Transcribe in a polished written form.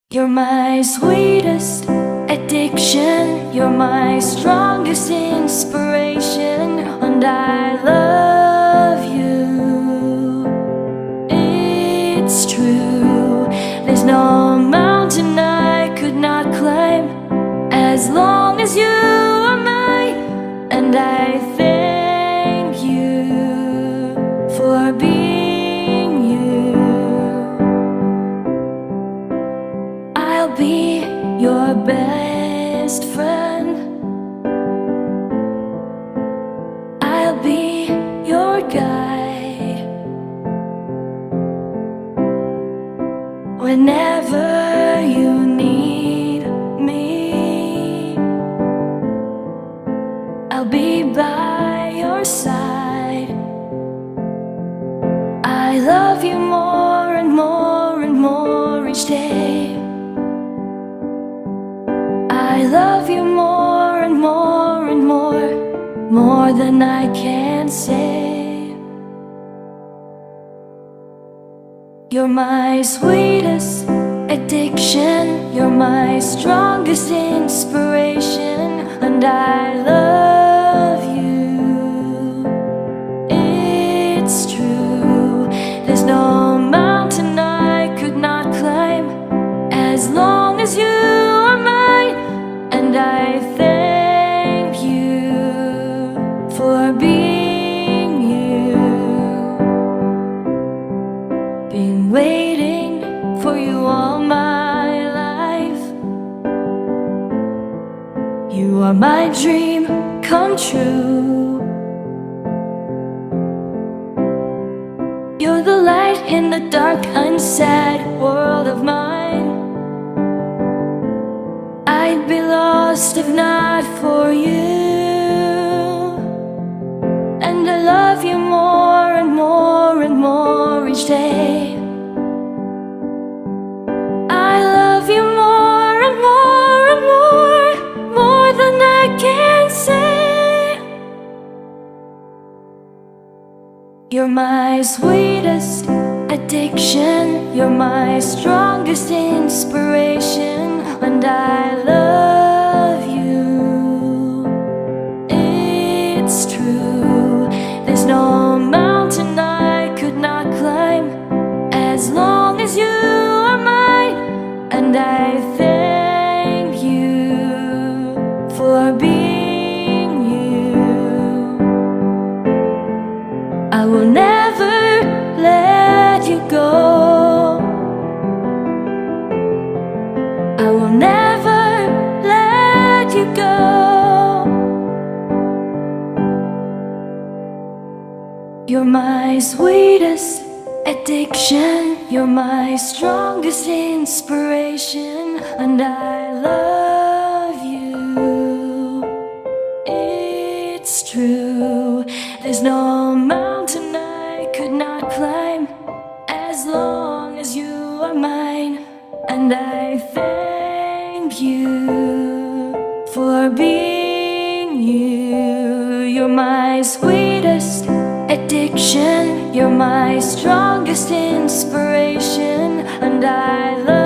You're my sweetest addiction, you're my strongest inspiration, and I love you. It's true, there's no mountain I could not climb as long as you are mine, and I thank you for being you. I'll be your best friend, I'll be your guide whenever you need me. I'll be by your side. I love you more and more and more each day. I love you more and more and more than I can say. You're my sweetest addiction, you're my strongest inspiration, and I love you. It's true, there's no mountain I could not climb as long as you are mine, and I thank you for being you. Been waiting for you all my life. You are my dream come true. You're the light in the dark, unsad world of mine. I'd be lost if not for you, and I love you more and more and more each day. I love you more and more and more than I can say. You're my sweetest addiction, you're my strongest inspiration, and I love you. It's true, there's no mountain I could not climb as long as you are mine, and I thank you for being you. I will never let you go, I will never let you go. You're my sweetest addiction, you're my strongest inspiration, and I love you. It's true, there's no mountain I could not climb as long as you are mine, and I thank you for being you. You're my sweetest addiction, you're my strongest inspiration, and I love you.